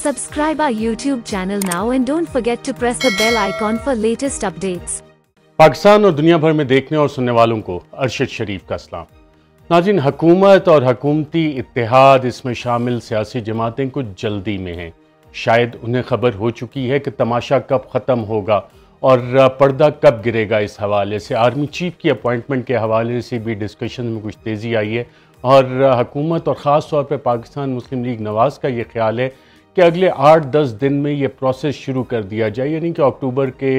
Subscribe our YouTube channel now and don't forget to press the bell icon for latest updates. Pakistan और दुनिया भर में देखने और सुनने वालों को अरशद शरीफ का सलाम। नाज़रीन, हुकूमत और हुकूमती इत्तेहाद, इसमें शामिल सियासी जमातें कुछ जल्दी में हैं। शायद उन्हें खबर हो चुकी है कि तमाशा कब ख़त्म होगा और पर्दा कब गिरेगा। इस हवाले से आर्मी चीफ की अपॉइंटमेंट के हवाले से भी डिस्कशन में कुछ तेज़ी आई है और हुकूमत और ख़ास तौर पर पाकिस्तान मुस्लिम लीग नवाज़ का ये ख्याल है कि अगले 8-10 दिन में ये प्रोसेस शुरू कर दिया जाए, यानी कि अक्टूबर के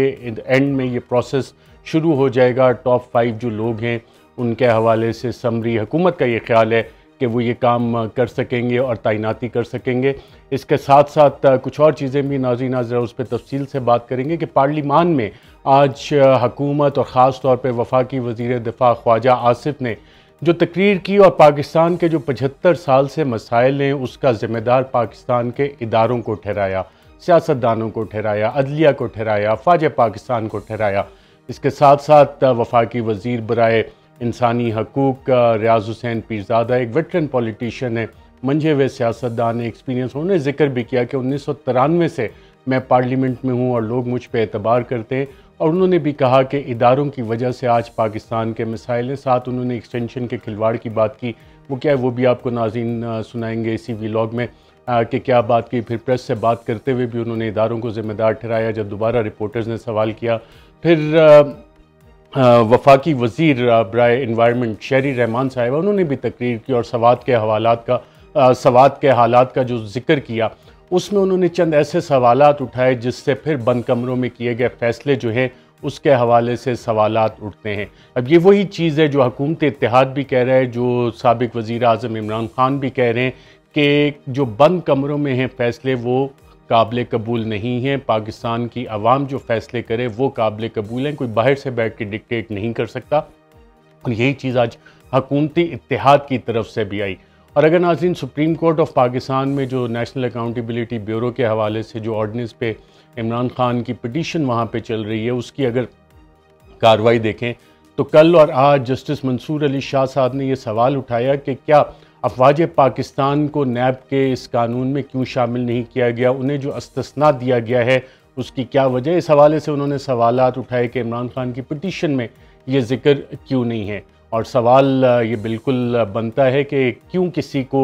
एंड में ये प्रोसेस शुरू हो जाएगा। टॉप 5 जो लोग हैं उनके हवाले से समरी हुकूमत का ये ख्याल है कि वो ये काम कर सकेंगे और तैनाती कर सकेंगे। इसके साथ साथ कुछ और चीज़ें भी नाज़रीन ज़रा उस पर तफसील से बात करेंगे कि पार्लिमान में आज हुकूमत और ख़ास तौर पर वफाकी वज़ीर दिफा ख्वाजा आसिफ ने जो तकरीर की और पाकिस्तान के जो 75 साल से मसाइल हैं उसका ज़िम्मेदार पाकिस्तान के इदारों को ठहराया, सियासतदानों को ठहराया, अदलिया को ठहराया, फ़ौज पाकिस्तान को ठहराया। इसके साथ साथ वफाकी वज़ीर बराए इंसानी हकूक़ रियाज़ हुसैन पीरज़ादा एक वेटरन पॉलिटिशियन है, मंझे हुए सियासतदान, एक्सपीरियंस। उन्होंने ज़िक्र भी किया कि 1993 से मैं पार्लियामेंट में हूँ और लोग मुझ पर एतबार करते हैं, और उन्होंने भी कहा कि इदारों की वजह से आज पाकिस्तान के मसाइल हैं। साथ उन्होंने एक्सटेंशन के खिलवाड़ की बात की, वो क्या है वो भी आपको नाज़रीन सुनाएंगे इसी व्लॉग में कि क्या बात की। फिर प्रेस से बात करते हुए भी उन्होंने इदारों को ज़िम्मेदार ठहराया जब दोबारा रिपोर्टर्स ने सवाल किया। फिर वफाकी वज़ीर बराए इन्वायरमेंट शहरी रहमान साहिबा, उन्होंने भी तकरीर की और सवात के हालात का जो ज़िक्र किया उसमें उन्होंने चंद ऐसे सवालात उठाए जिससे फिर बंद कमरों में किए गए फ़ैसले जो हैं उसके हवाले से सवालात उठते हैं। अब ये वही चीज़ है जो हुकूमत इत्तेहाद भी कह रहा है, जो साबिक़ वज़ीर आज़म इमरान ख़ान भी कह रहे हैं कि जो बंद कमरों में हैं फ़ैसले वो काबिल कबूल नहीं हैं। पाकिस्तान की आवाम जो फ़ैसले करे वो काबिल कबूल हैं, कोई बाहर से बैठ के डिक्टेट नहीं कर सकता। और यही चीज़ आज हुकूमती इत्तेहाद की तरफ से भी आई। और अगर नाज़रीन सुप्रीम कोर्ट ऑफ पाकिस्तान में जो नेशनल अकाउंटेबिलिटी ब्यूरो के हवाले से जो ऑर्डिनेंस पे इमरान ख़ान की पिटीशन वहाँ पे चल रही है उसकी अगर कार्रवाई देखें तो कल और आज जस्टिस मंसूर अली शाह साहब ने ये सवाल उठाया कि क्या अफवाज पाकिस्तान को नैब के इस कानून में क्यों शामिल नहीं किया गया, उन्हें जो इस्तिस्ना दिया गया है उसकी क्या वजह। इस हवाले से उन्होंने सवालात उठाए कि इमरान ख़ान की पिटीशन में ये ज़िक्र क्यों नहीं है। और सवाल ये बिल्कुल बनता है कि क्यों किसी को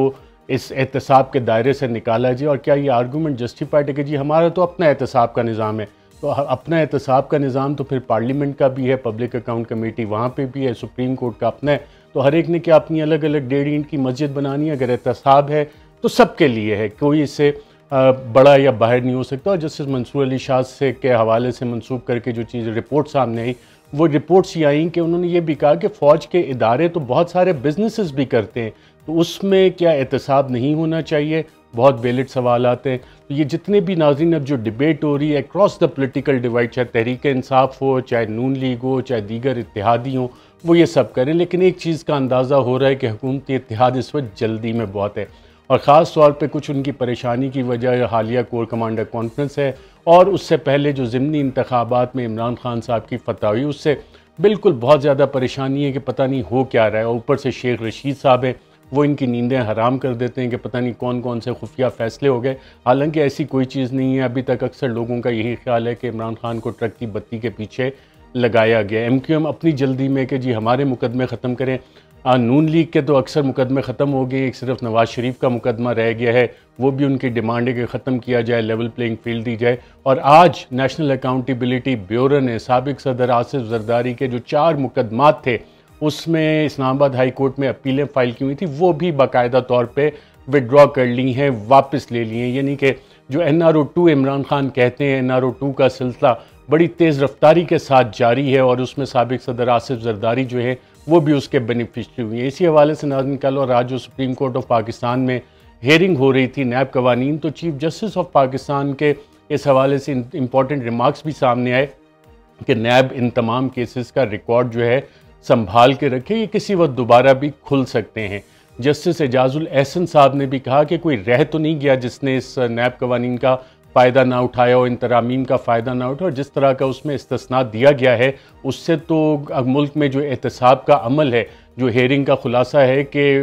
इस एहतसाब के दायरे से निकाला जाए, और क्या ये आर्गूमेंट जस्टिफाइड है कि जी हमारा तो अपना एहतसाब का निज़ाम है। तो अपना एहतसाब का निज़ाम तो फिर पार्लियामेंट का भी है, पब्लिक अकाउंट कमेटी वहाँ पे भी है, सुप्रीम कोर्ट का अपना है। तो हर एक ने क्या अपनी अलग अलग 1.5 ईंट की मस्जिद बनानी है। अगर एहतसाब है तो सबके लिए है, कोई इससे बड़ा या बाहर नहीं हो सकता। और जस्टिस मंसूर अली शाह से के हवाले से मंसूब करके जो चीज़ रिपोर्ट सामने आई वो रिपोर्ट्स ये आई कि उन्होंने ये भी कहा कि फ़ौज के इदारे तो बहुत सारे बिजनेसेस भी करते हैं, तो उसमें क्या एहतसाब नहीं होना चाहिए। बहुत वैलिड सवाल आते हैं। तो ये जितने भी नाज़रीन अब जो डिबेट हो रही है अक्रॉस द पॉलिटिकल डिवाइड, चाहे तहरीक इंसाफ हो, चाहे नून लीग हो, चाहे दीगर इत्तेहादी हों, वो ये सब करें। लेकिन एक चीज़ का अंदाज़ा हो रहा है कि हुकूमती इत्तेहाद इस वक्त जल्दी में बहुत है, और ख़ास तौर पे कुछ उनकी परेशानी की वजह हालिया कोर कमांडर कॉन्फ्रेंस है, और उससे पहले जो ज़िमनी इंतखाबात में इमरान ख़ान साहब की फतह हुई उससे बिल्कुल बहुत ज़्यादा परेशानी है कि पता नहीं हो क्या रहा है। और ऊपर से शेख रशीद साहब है, वो इनकी नींदें हराम कर देते हैं कि पता नहीं कौन कौन से खुफिया फ़ैसले हो गए। हालांकि ऐसी कोई चीज़ नहीं है। अभी तक अक्सर लोगों का यही ख्याल है कि इमरान ख़ान को ट्रक की बत्ती के पीछे लगाया गया। MQM अपनी जल्दी में कि जी हमारे मुकदमे ख़त्म करें। नून लीग के तो अक्सर मुकदमे ख़त्म हो गए, एक सिर्फ नवाज़ शरीफ का मुकदमा रह गया है, वो भी उनकी डिमांड है कि ख़त्म किया जाए, लेवल प्लेइंग फील्ड दी जाए। और आज नेशनल अकाउंटेबिलिटी ब्यूरो ने साबिक़ सदर आसिफ जरदारी के जो 4 मुकदमात थे उसमें इस्लामाबाद हाई कोर्ट में अपीलें फ़ाइल की हुई थी, वो भी बाकायदा तौर पे विड्रॉ कर ली हैं, वापस ले लिए हैं। यानी कि जो NRO-2 इमरान ख़ान कहते हैं, NRO-2 का सिलसिला बड़ी तेज़ रफ्तारी के साथ जारी है, और उसमें साबिक़ सदर आसिफ जरदारी जो है वो भी उसके बेनिफिशरी हुई हैं। इसी हवाले से नाज़रीन कल और आज जो सुप्रीम कोर्ट ऑफ पाकिस्तान में हेयरिंग हो रही थी नैब कवानीन, तो चीफ जस्टिस ऑफ पाकिस्तान के इस हवाले से इंपॉर्टेंट रिमार्क्स भी सामने आए कि नैब इन तमाम केसेस का रिकॉर्ड जो है संभाल के रखे, ये किसी वक्त दोबारा भी खुल सकते हैं। जस्टिस एजाजुल एहसन साहब ने भी कहा कि कोई रह तो नहीं गया जिसने इस नैब कवानीन का फ़ायदा ना उठाया और इन तरामीम का फ़ायदा ना उठाया, और जिस तरह का उसमें इस्तिस्ना दिया गया है उससे तो मुल्क में जो एहतसाब का अमल है, जो हेयरिंग का खुलासा है कि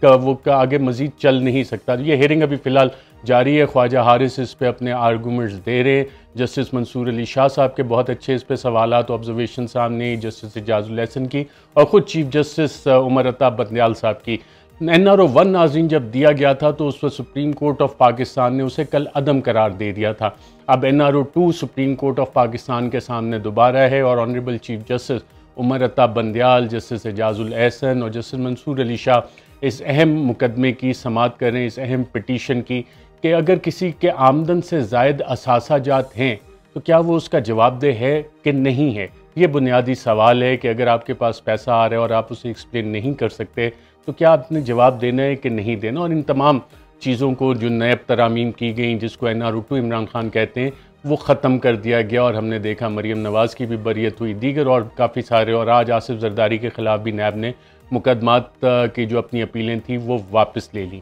वो आगे मज़ीद चल नहीं सकता। ये हेयरिंग अभी फ़िलहाल जारी है। ख्वाजा हारिस इस पे अपने आर्गूमेंट्स दे रहे हैं। जस्टिस मंसूर अली शाह साहब के बहुत अच्छे इस पे सवालात ऑब्जर्वेशन सामने, जस्टिस एजाजुल एहसन की और ख़ुद चीफ जस्टिस उमर अता बंदयाल साहब की। NRO 1 नाज़रीन जब दिया गया था तो उस पर सुप्रीम कोर्ट ऑफ पाकिस्तान ने उसे कल अदम करार दे दिया था। अब NRO 2 supreme court of Pakistan के सामने दोबारा है और honourable chief justice Umar Ata Bandial, justice Ejazul Ehsan और जस्टिस मंसूर अली शाह इस अहम मुकदमे की समाअत करें, इस अहम पिटीशन की, कि अगर किसी के आमदन से ज़ायद असासा जात हैं तो क्या वो उसका जवाबदेह है कि नहीं है। ये बुनियादी सवाल है कि अगर आपके पास पैसा आ रहा है और आप उसे एक्सप्लेन नहीं कर सकते तो क्या आपने जवाब देना है कि नहीं देना। और इन तमाम चीज़ों को जो नैब तरामीम की गई, जिसको NRO 2 इमरान खान कहते हैं, वो ख़त्म कर दिया गया। और हमने देखा मरीम नवाज़ की भी बरियत हुई, दीगर और काफ़ी सारे, और आज आसिफ जरदारी के ख़िलाफ़ भी नैब ने मुकदमात की जो अपनी अपीलें थी वो वापस ले ली।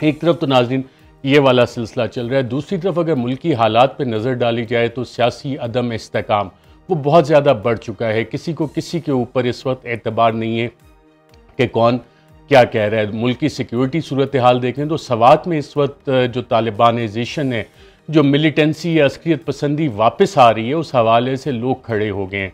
एक तरफ तो नाज़रीन ये वाला सिलसिला चल रहा है, दूसरी तरफ अगर मुल्की हालात पर नज़र डाली जाए तो सियासी अदम इस्तेकाम वो बहुत ज़्यादा बढ़ चुका है। किसी को किसी के ऊपर इस वक्त एतबार नहीं है कि कौन क्या कह रहा है। मुल्क की सिक्योरिटी सूरत हाल देखें तो सवात में इस वक्त जो तालिबानिजेशन है, जो मिलिटेंसी या अस्करियत पसंदी वापस आ रही है, उस हवाले से लोग खड़े हो गए हैं।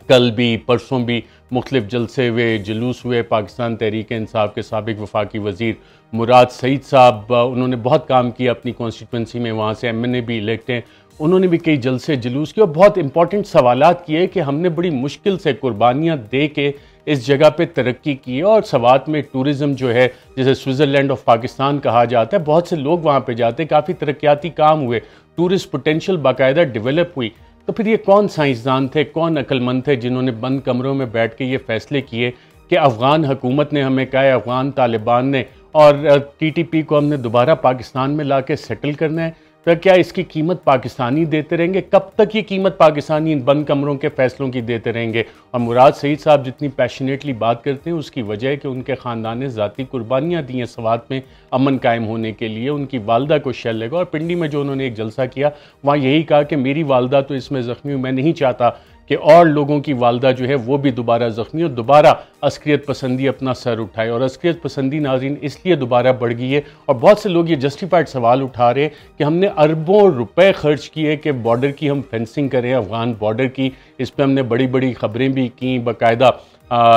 कल भी परसों भी मुख्तलिफ जलसे हुए, जुलूस हुए। पाकिस्तान तहरीक इंसाफ के साबिक वफाकी वज़ीर मुराद सईद साहब, उन्होंने बहुत काम किया अपनी कॉन्स्टिट्यूंसी में, वहाँ से MNA भी इलेक्ट हैं, उन्होंने भी कई जलसे जुलूस किए और बहुत इंपॉर्टेंट सवालात किए कि हमने बड़ी मुश्किल से कुर्बानियाँ दे के इस जगह पे तरक्की की है। और सवात में टूरिज़म जो है, जिसे स्विट्ज़रलैंड ऑफ पाकिस्तान कहा जाता है, बहुत से लोग वहाँ पे जाते हैं, काफ़ी तरक्याती काम हुए, टूरिस्ट पोटेंशियल बाकायदा डेवलप हुई। तो फिर ये कौन साइंसदान थे, कौन अक्लमंद थे जिन्होंने बंद कमरों में बैठ के ये फैसले किए कि अफ़गान हुकूमत ने हमें कहा है, अफ़गान तालिबान ने, और TTP को हमने दोबारा पाकिस्तान में ला के सेटल करना है। तो क्या इसकी कीमत पाकिस्तानी देते रहेंगे? कब तक ये कीमत पाकिस्तानी इन बंद कमरों के फैसलों की देते रहेंगे? और मुराद सईद साहब जितनी पैशनेटली बात करते हैं उसकी वजह है कि उनके ख़ानदान ने ज़ाती कुर्बानियाँ दी हैं सवात में अमन कायम होने के लिए। उनकी वालदा को शेल लगा और पिंडी में जो उन्होंने एक जलसा किया वहाँ यही कहा कि मेरी वालदा तो इसमें ज़ख्मी हुई, मैं नहीं चाहता कि और लोगों की वालदा जो है वो भी दोबारा ज़ख्मी हो, दोबारा अस्करियत पसंदी अपना सर उठाए। और अस्करियत पसंदी नाज़रीन इसलिए दोबारा बढ़ गई है और बहुत से लोग ये जस्टिफाइड सवाल उठा रहे हैं कि हमने अरबों रुपए खर्च किए कि बॉर्डर की हम फेंसिंग करें, अफ़गान बॉर्डर की। इस पर हमने बड़ी बड़ी ख़बरें भी की, बाकायदा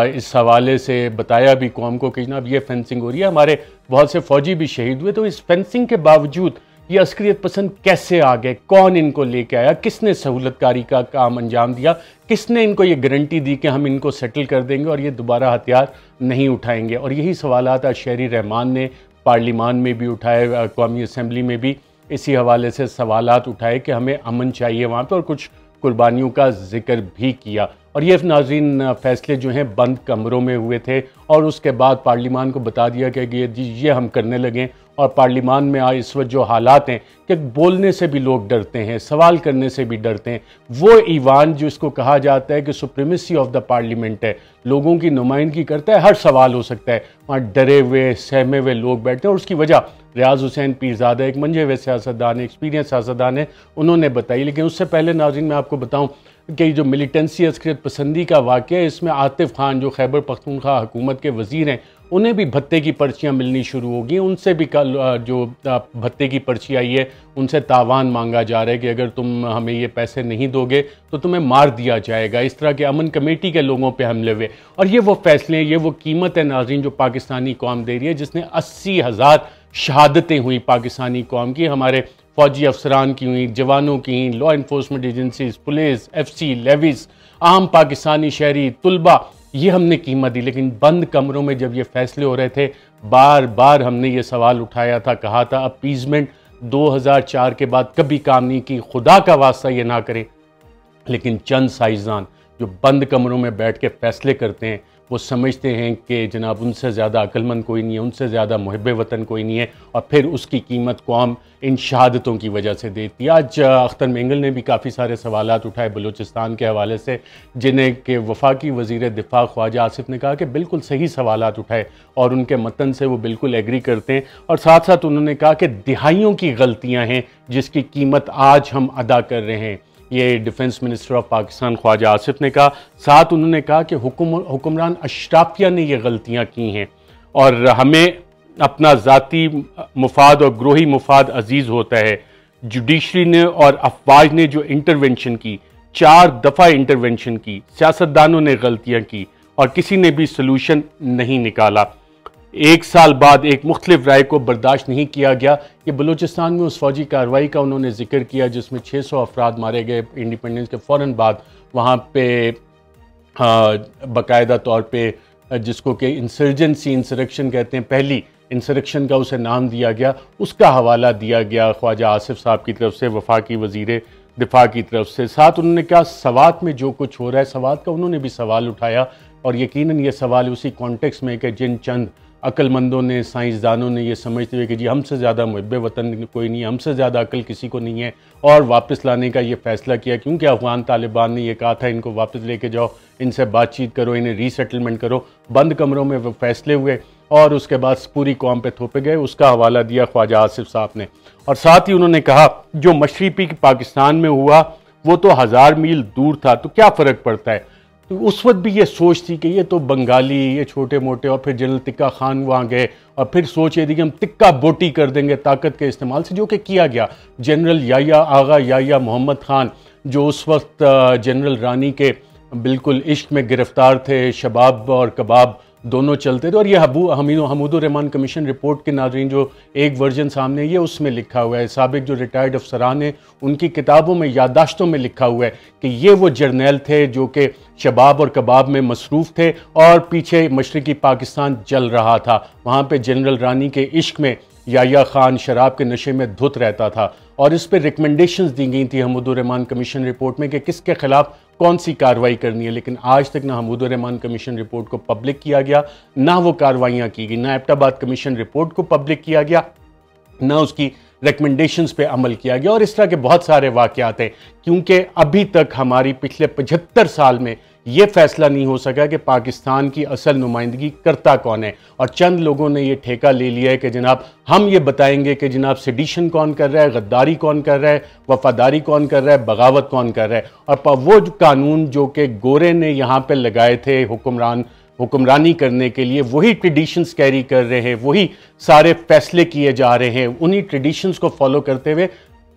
इस हवाले से बताया भी कौम को कि जनाब ये फेंसिंग हो रही है, हमारे बहुत से फ़ौजी भी शहीद हुए। तो इस फेंसिंग के बावजूद ये अस्करियत पसंद कैसे आ गए? कौन इनको लेके आया? किसने सहूलतकारी का काम अंजाम दिया? किसने इनको ये गारंटी दी कि हम इनको सेटल कर देंगे और ये दोबारा हथियार नहीं उठाएंगे? और यही सवालात शहरी रहमान ने पार्लिमान में भी उठाए, कौमी असम्बली में भी इसी हवाले से सवालात उठाए कि हमें अमन चाहिए वहाँ पर, और कुछ कुर्बानियों का जिक्र भी किया। और ये नाज़रीन फ़ैसले जो हैं बंद कमरों में हुए थे और उसके बाद पार्लिमान को बता दिया कि ये हम करने लगें। और पार्लिमान में आज इस वक्त जो हालात हैं कि बोलने से भी लोग डरते हैं, सवाल करने से भी डरते हैं। वो ईवान जिसको कहा जाता है कि सुप्रीमेसी ऑफ द पार्लियामेंट है, लोगों की नुमाइंदगी करता है, हर सवाल हो सकता है, वहाँ डरे हुए सहमे हुए लोग बैठते हैं। और उसकी वजह रियाज हुसैन पीरज़ादा एक मंजे हुए सियासतदान, एक्सपीरियंस सियासतदान है, उन्होंने बताई। लेकिन उससे पहले नाज़रीन मैं आपको बताऊँ कि जो मिलिटेंसी अस्करियत पसंदी का वाक़या है, इसमें आतिफ खान जो खैबर पख्तूनख्वा हुकूमत के वज़ीर हैं, उन्हें भी भत्ते की पर्चियाँ मिलनी शुरू हो गई। उनसे भी कल जो भत्ते की पर्ची आई है उनसे तावान मांगा जा रहा है कि अगर तुम हमें ये पैसे नहीं दोगे तो तुम्हें मार दिया जाएगा। इस तरह के अमन कमेटी के लोगों पे हमले हुए। और ये वो फैसले हैं, ये वो कीमत है नाज़रीन जो पाकिस्तानी कौम दे रही है, जिसने 80,000 शहादतें हुई पाकिस्तानी कौम की, हमारे फ़ौजी अफसरान की हुई, जवानों की, law enforcement agencies, police, FC, levies, आम पाकिस्तानी शहरी, तुलबा, ये हमने कीमत दी। लेकिन बंद कमरों में जब ये फैसले हो रहे थे, बार बार हमने ये सवाल उठाया था, कहा था अपीजमेंट 2004 के बाद कभी काम नहीं की, खुदा का वास्ता ये ना करें। लेकिन चंद साइंसदान जो बंद कमरों में बैठ के फैसले करते हैं, वो समझते हैं कि जनाब उनसे ज़्यादा अक्लमंद कोई नहीं है, उनसे ज़्यादा मुहिब्बे वतन कोई नहीं है, और फिर उसकी कीमत कौम इन शहादतों की वजह से देती है। आज अख्तर मेंगल ने भी काफ़ी सारे सवालात उठाए बलूचिस्तान के हवाले से, जिन्हें के वफाकी वज़ीर दिफा ख्वाजा आसिफ ने कहा कि बिल्कुल सही सवालात उठाए और उनके मतन से वो बिल्कुल एग्री करते हैं। और साथ साथ उन्होंने कहा कि दिहाइयों की गलतियाँ हैं जिसकी कीमत आज हम अदा कर रहे हैं, ये defence minister of Pakistan Khawaja Asif ने कहा। साथ उन्होंने कहा कि हुक्मरान अशराफिया ने ये गलतियां की हैं और हमें अपना ज़ाती मुफाद और ग्रोही मुफाद अजीज़ होता है। जुडिशरी ने और अफवाज ने जो इंटरवेंशन की, 4 दफ़ा इंटरवेंशन की, सियासतदानों ने गलतियां की और किसी ने भी सोल्यूशन नहीं निकाला। 1 साल बाद एक मुख्तलिफ राय को बर्दाश्त नहीं किया गया। ये बलूचिस्तान में उस फौजी कार्रवाई का उन्होंने जिक्र किया जिसमें 600 अफराद मारे गए इंडिपेंडेंस के फ़ौरन बाद। वहाँ पे बाकायदा तौर पे जिसको कि इंसर्जेंसी इंसरेक्शन कहते हैं, पहली इंसरेक्शन का उसे नाम दिया गया, उसका हवाला दिया गया ख्वाजा आसिफ साहब की तरफ से, वफाकी वज़ीर दिफा की तरफ से। साथ उन्होंने कहा सवात में जो कुछ हो रहा है, सवात का उन्होंने भी सवाल उठाया और यकीनन ये सवाल उसी कॉन्टेक्स्ट में कि जिन चंद अक्लमंदों ने, साइंसदानों ने ये समझते हुए कि जी हमसे ज़्यादा मुहब्बे वतन कोई नहीं, हमसे ज़्यादा अकल किसी को नहीं है, और वापस लाने का ये फ़ैसला किया क्योंकि अफ़गान तालिबान ने ये कहा था इनको वापस लेके जाओ, इनसे बातचीत करो, इन्हें रीसेटलमेंट करो। बंद कमरों में वो फैसले हुए और उसके बाद पूरी कौम पे थोपे गए। उसका हवाला दिया ख्वाजा आसिफ साहब ने। और साथ ही उन्होंने कहा जो मशरक़ी पाकिस्तान में हुआ वो तो 1000 मील दूर था, तो क्या फ़र्क पड़ता है। तो उस वक्त भी ये सोच थी कि ये तो बंगाली, ये छोटे मोटे, और फिर जनरल तिक्का खान वहाँ गए और फिर सोच ये थी कि हम तिक्का बोटी कर देंगे ताकत के इस्तेमाल से, जो कि किया गया। जनरल याया आगा याया मोहम्मद खान जो उस वक्त जनरल रानी के बिल्कुल इश्क में गिरफ्तार थे, शबाब और कबाब दोनों चलते थे। और ये हमूदुर रहमान कमीशन रिपोर्ट के नाज़रीन जो एक वर्जन सामने ये उसमें लिखा हुआ है, साबिक जो रिटायर्ड अफसरान हैं उनकी किताबों में, यादाश्तों में लिखा हुआ है कि ये वो जर्नैल थे जो कि शबाब और कबाब में मसरूफ़ थे और पीछे मशरक़ी पाकिस्तान जल रहा था। वहाँ पे जनरल रानी के इश्क में याया खान शराब के नशे में धुत रहता था और इस पर रिकमेंडेशंस दी गई थी हमूदुर रहमान कमीशन रिपोर्ट में कि किसके खिलाफ कौन सी कार्रवाई करनी है। लेकिन आज तक ना हमूदुर रहमान कमीशन रिपोर्ट को पब्लिक किया गया, ना वो कार्रवाइयाँ की गई, ना एबटाबाद कमीशन रिपोर्ट को पब्लिक किया गया, ना उसकी रिकमेंडेशंस पे अमल किया गया। और इस तरह के बहुत सारे वाक़यात हैं क्योंकि अभी तक हमारी पिछले 75 साल में ये फैसला नहीं हो सका कि पाकिस्तान की असल नुमाइंदगी करता कौन है। और चंद लोगों ने ये ठेका ले लिया है कि जनाब हम ये बताएंगे कि जनाब सेडिशन कौन कर रहा है, गद्दारी कौन कर रहा है, वफादारी कौन कर रहा है, बगावत कौन कर रहा है। और वो कानून जो कि गोरे ने यहाँ पे लगाए थे हुक्मरानी करने के लिए, वही ट्रेडिशंस कैरी कर रहे हैं, वही सारे फैसले किए जा रहे हैं। उन्हीं ट्रेडिशंस को फॉलो करते हुए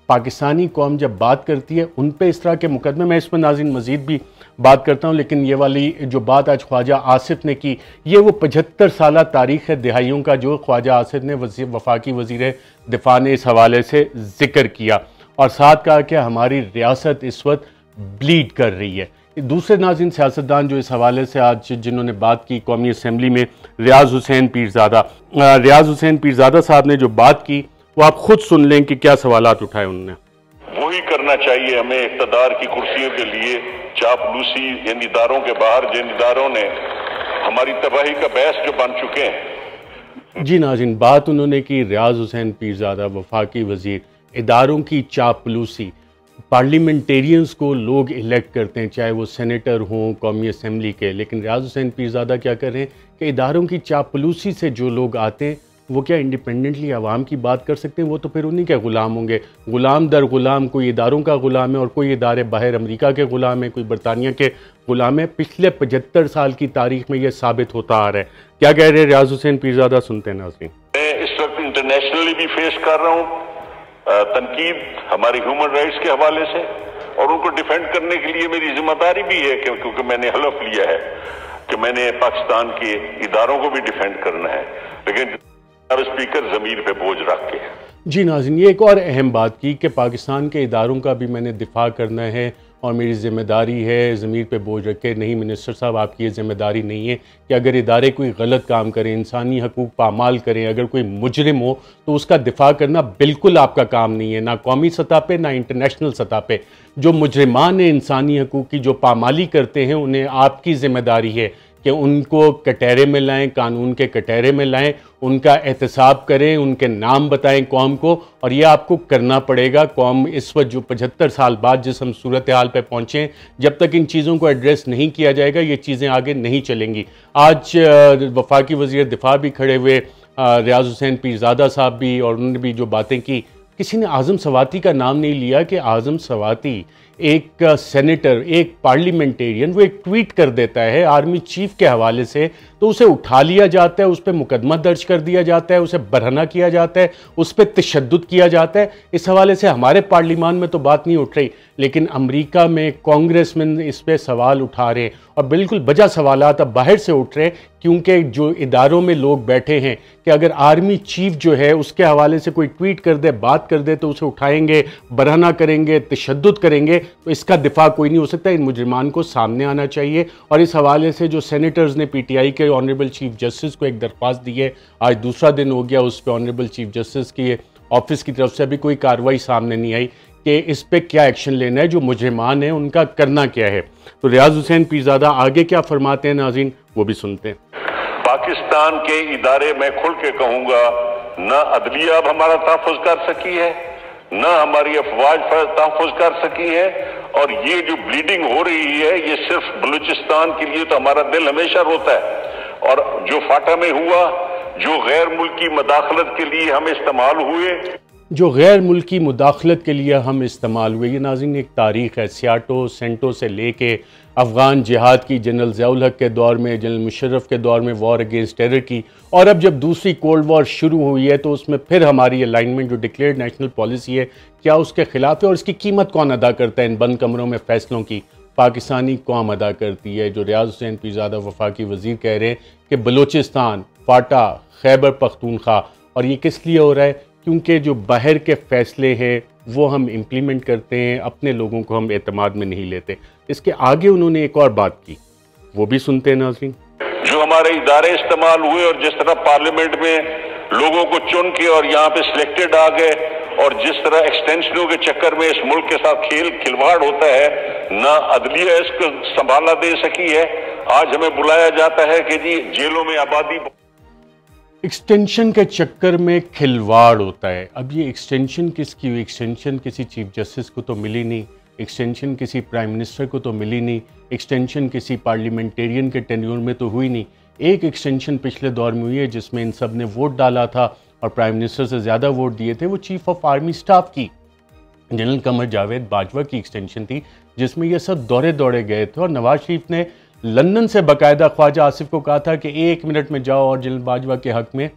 पाकिस्तानी कौम जब बात करती है उन पे इस तरह के मुकदमे, मैं इस पर नाज़रीन मज़ीद भी बात करता हूँ, लेकिन ये वाली जो बात आज ख्वाजा आसिफ ने की, ये वो 75 साला तारीख़ है दिहाइयों का जो ख्वाजा आसिफ ने वफाकी वज़ीर दिफा ने इस हवाले से ज़िक्र किया। और साथ कहा कि हमारी रियासत इस वक्त ब्लीड कर रही है। दूसरे नाज़रीन सियासतदान जो इस हवाले से आज जिन्होंने बात की कौमी असम्बली में, रियाज हुसैन पीरज़ादा साहब ने जो बात की वो आप खुद सुन लें कि क्या सवालात उठाए उन्होंने। वही करना चाहिए हमें इक़्तिदार की कुर्सियों के लिए, चापलूसी जिन इदारों के बाहर, जिन इदारों ने हमारी तबाही का बहस जो बन चुके हैं। जी नाज़रीन, बात उन्होंने की रियाज हुसैन पीरज़ादा वफाकी वज़ीर, इदारों की चापलूसी। पार्लियामेंटेरियंस को लोग इलेक्ट करते हैं चाहे वो सेनेटर हों कौमी असम्बली के, लेकिन रियाज हुसैन पीरज़ादा क्या कर रहे हैं कि इदारों की चापलूसी से जो लोग आते हैं वो क्या इंडिपेंडेंटली आवाम की बात कर सकते हैं? वो तो फिर उन्हीं के ग़ुलाम होंगे, ग़ुलाम दर ग़ुलाम। कोई इदारों का ग़ुलाम है और कोई इदारे बाहर अमेरिका के ग़ुलाम है, कोई बरतानिया के ग़ुलाम है। पिछले 75 साल की तारीख में ये साबित होता आ रहा है। क्या कह रहे हैं रियाज हुसैन पीरज़ादा, सुनते हैं नाज़रीन। मैं इस वक्त इंटरनेशनली भी फेस कर रहा हूँ तनकीद हमारी ह्यूमन राइट्स के हवाले से, और उनको डिफेंड करने के लिए मेरी जिम्मेदारी भी है क्योंकि मैंने हलफ लिया है कि मैंने पाकिस्तान के इदारों को भी डिफेंड करना है, लेकिन स्पीकर ज़मीर पे बोझ रख के। जी नाज़रीन, ये एक और अहम बात की कि पाकिस्तान के इदारों का भी मैंने दिफा करना है और मेरी ज़िम्मेदारी है ज़मीर पे बोझ रखे। नहीं मिनिस्टर साहब, आपकी ये ज़िम्मेदारी नहीं है कि अगर इदारे कोई गलत काम करें, इंसानी हकूक़ पामाल करें, अगर कोई मुजरिम हो तो उसका दिफा करना बिल्कुल आपका काम नहीं है, ना कौमी सतह पे ना इंटरनेशनल सतह पे। जो मुजरिमान इंसानी हकूक़ की जो पामाली करते हैं उन्हें आपकी ज़िम्मेदारी है कि उनको कटहरे में लाएं, कानून के कटहरे में लाएं, उनका एहतसाब करें, उनके नाम बताएं कौम को। और ये आपको करना पड़ेगा। कौम इस वक्त जो 75 साल बाद जिस हम सूरत हाल पर पहुँचे, जब तक इन चीज़ों को एड्रेस नहीं किया जाएगा ये चीज़ें आगे नहीं चलेंगी। आज वफाकी वज़ीर दिफा भी खड़े हुए, रियाज हुसैन पीरज़ादा साहब भी, और उन्होंने भी जो बातें की, किसी ने आज़म सवाती का नाम नहीं लिया कि आज़म सवाती एक सेनेटर, एक पार्लियामेंटेरियन, वो एक ट्वीट कर देता है आर्मी चीफ के हवाले से, तो उसे उठा लिया जाता है, उस पर मुकदमा दर्ज कर दिया जाता है, उसे बरहना किया जाता है, उस पर तशद्दुद किया जाता है। इस हवाले से हमारे पार्लियामान में तो बात नहीं उठ रही, लेकिन अमेरिका में कांग्रेसमैन इस पर सवाल उठा रहे हैं और बिल्कुल बजा सवालात अब बाहर से उठ रहे हैं, क्योंकि जो इदारों में लोग बैठे हैं कि अगर आर्मी चीफ जो है उसके हवाले से कोई ट्वीट कर दे, बात कर दे, तो उसे उठाएंगे, बरहना करेंगे, तशद्दुद करेंगे। तो इसका दिफा कोई नहीं हो सकता, इन मुजरिमान को सामने आना चाहिए। और इस हवाले से जो सेनेटर्स ने पीटीआई के ऑनरेबल चीफ जस्टिस को एक दरख्वास्त दी है, आज दूसरा दिन हो गया, उस पर ऑनरेबल चीफ जस्टिस की ऑफिस की तरफ से अभी कोई कार्रवाई सामने नहीं आई कि इस पे क्या एक्शन लेना है, जो मुजरिमान है उनका करना क्या है। तो रियाज हुसैन पीरजादा आगे क्या फरमाते हैं, नाज़रीन वो भी सुनते हैं। पाकिस्तान के इदारे, मैं खुल के कहूंगा, न अदलिया अब हमारा तहफ़्फ़ुज़ कर सकी है, न हमारी अफवाज तहफ़्फ़ुज़ कर सकी है। और ये जो ब्लीडिंग हो रही है, ये सिर्फ बलूचिस्तान के लिए तो हमारा दिल हमेशा रोता है। और जो फाटा में हुआ, जो गैर मुल्की मदाखलत के लिए हम इस्तेमाल हुए, जो गैर मुल्की मुदाखलत के लिए हम इस्तेमाल हुए, ये नाज़रीन एक तारीख़ है। सियाटो सेंटो से लेके अफ़गान जिहाद की, जनरल ज़ियाउल हक के दौर में, जनरल मुशर्रफ के दौर में वॉर अगेंस्ट टेरर की, और अब जब दूसरी कोल्ड वॉर शुरू हुई है तो उसमें फिर हमारी अलाइनमेंट जो डिक्लेयर्ड नेशनल पॉलिसी है, क्या उसके ख़िलाफ़ है और इसकी कीमत कौन अदा करता है? इन बंद कमरों में फ़ैसलों की पाकिस्तानी कौम अदा करती है। जो रियाज हुसैन पीरजादा वफाकी वज़ीर कह रहे हैं कि बलूचिस्तान, फाटा, खैबर पख्तूनख्वा, और ये किस लिए हो रहा है? क्योंकि जो बाहर के फ़ैसले हैं वो हम इम्प्लीमेंट करते हैं, अपने लोगों को हम एतमाद में नहीं लेते। इसके आगे उन्होंने एक और बात की, वो भी सुनते हैं नाज़रीन। जो हमारे इदारे इस्तेमाल हुए और जिस तरह पार्लियामेंट में लोगों को चुन के और यहाँ पे सिलेक्टेड आ गए, और जिस तरह एक्सटेंशनों के चक्कर में इस मुल्क के साथ खिलवाड़ होता है, ना अदलिया इसको संभाला दे सकी है। आज हमें बुलाया जाता है कि जी जेलों में आबादी, एक्सटेंशन के चक्कर में खिलवाड़ होता है। अब ये एक्सटेंशन किसकी हुई? एक्सटेंशन किसी चीफ जस्टिस को तो मिली नहीं, एक्सटेंशन किसी प्राइम मिनिस्टर को तो मिली नहीं, एक्सटेंशन किसी पार्लियामेंटेरियन के टेन्योर में तो हुई नहीं। एक एक्सटेंशन पिछले दौर में हुई है जिसमें इन सब ने वोट डाला था और प्राइम मिनिस्टर से ज़्यादा वोट दिए थे, वो चीफ ऑफ आर्मी स्टाफ की, जनरल कमर जावेद बाजवा की एक्सटेंशन थी, जिसमें ये सब दौड़े दौड़े गए थे। और नवाज शरीफ ने लंदन से बाकायदा ख्वाजा आसिफ को कहा था कि 1 मिनट में जाओ और जनरल बाजवा के हक में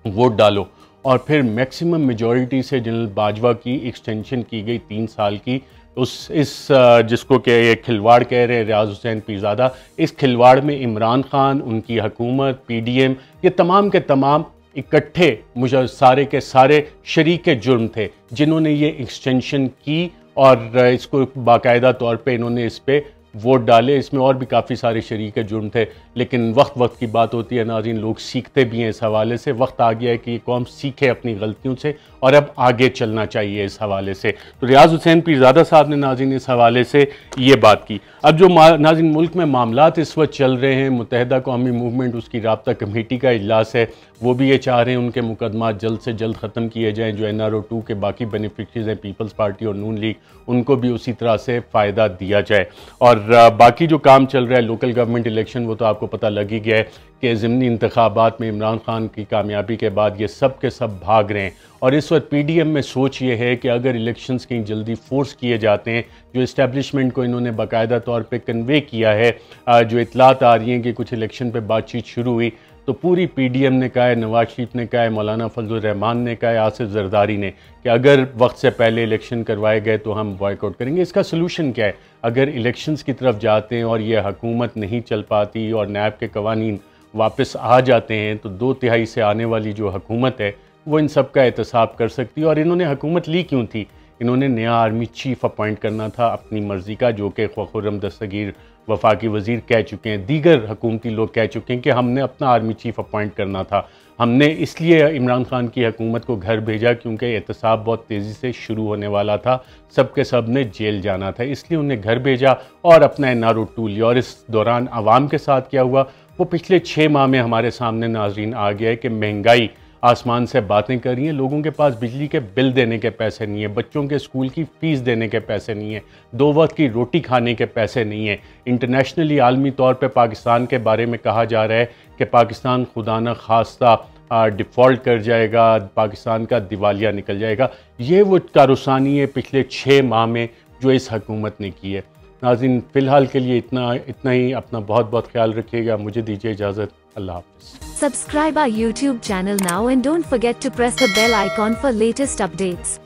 वोट डालो, और फिर मैक्सिमम मेजॉरिटी से जनरल बाजवा की एक्सटेंशन की गई 3 साल की। जिसको कि ये खिलवाड़ कह रहे हैं रियाज हुसैन पीरजादा, इस खिलवाड़ में इमरान खान, उनकी हुकूमत, PDM, ये तमाम के तमाम इकट्ठे मुझे सारे के सारे शरीक जुर्म थे जिन्होंने ये एक्सटेंशन की, और इसको बाकायदा तौर पे इन्होंने इस पे वोट डाले। इसमें और भी काफ़ी सारे शरीक जुर्म थे, लेकिन वक्त की बात होती है नाज़रीन, लोग सीखते भी हैं। इस हवाले से वक्त आ गया है कि ये कौम सीखे अपनी गलतियों से और अब आगे चलना चाहिए इस हवाले से। तो रियाज हुसैन पीरजादा साहब ने नाज़रीन इस हवाले से ये बात की। अब जो नाज़रीन मुल्क में मामलात इस वक्त चल रहे हैं, मुत्तहिदा कौमी मूवमेंट, उसकी राब्ता कमेटी का इजलास है, वो भी ये चाह रहे हैं उनके मुकदमा जल्द से जल्द ख़त्म किए जाएँ। जो NRO 2 के बाकी बेनिफिशरीज़ हैं, पीपल्स पार्टी और नून लीग, उनको भी उसी तरह से फ़ायदा दिया जाए। और बाकी जो काम चल रहा है लोकल गवर्नमेंट इलेक्शन, वो तो आपको पता लग ही गया है कि ज़िमनी इंतखाबात में इमरान खान की कामयाबी के बाद ये सब के सब भाग रहे हैं। और इस वक्त PDM में सोच ये है कि अगर इलेक्शंस कहीं जल्दी फोर्स किए जाते हैं, जो इस्टेब्लिशमेंट को इन्होंने बाकायदा तौर पे कन्वे किया है, जो इतलात आ रही हैं कि कुछ इलेक्शन पे बातचीत शुरू हुई, तो पूरी PDM ने कहा है, नवाज शरीफ ने कहा है, मौलाना फजल रहमान ने कहा है, आसिफ जरदारी ने, कि अगर वक्त से पहले इलेक्शन करवाए गए तो हम बॉयकॉट करेंगे। इसका सलूशन क्या है? अगर इलेक्शंस की तरफ जाते हैं और ये हुकूमत नहीं चल पाती और नैब के कवानीन वापस आ जाते हैं, तो 2/3 से आने वाली जो हुकूमत है वो इन सब का एहतसाब कर सकती है। और इन्होंने हुकूमत ली क्यों थी? इन्होंने नया आर्मी चीफ अपॉइंट करना था अपनी मर्ज़ी का, जो कि खुर्रम दस्तगीर वफाकी वज़ीर कह चुके हैं, दीगर हुकूमती लोग कह चुके हैं कि हमने अपना आर्मी चीफ अपॉइंट करना था। हमने इसलिए इमरान खान की हुकूमत को घर भेजा क्योंकि एहतसाब बहुत तेज़ी से शुरू होने वाला था, सब के सब ने जेल जाना था, इसलिए उन्हें घर भेजा और अपना NRO 2 लिया। और इस दौरान आवाम के साथ क्या हुआ वो पिछले 6 माह में हमारे सामने नाजरीन आ गया है कि महंगाई आसमान से बातें कर रही हैं, लोगों के पास बिजली के बिल देने के पैसे नहीं है, बच्चों के स्कूल की फ़ीस देने के पैसे नहीं है, 2 वक्त की रोटी खाने के पैसे नहीं है। इंटरनेशनली आलमी तौर पे पाकिस्तान के बारे में कहा जा रहा है कि पाकिस्तान खुदा न खास्ता डिफ़ॉल्ट कर जाएगा, पाकिस्तान का दिवालिया निकल जाएगा। ये वो कारुसानी है पिछले 6 माह में जो इस हुकूमत ने की है। नाज़रीन, फ़िलहाल के लिए इतना ही। अपना बहुत बहुत ख्याल रखिएगा। मुझे दीजिए इजाज़त। अल्लाह हाफ़िज़। Subscribe our YouTube channel now and don't forget to press the bell icon for latest updates.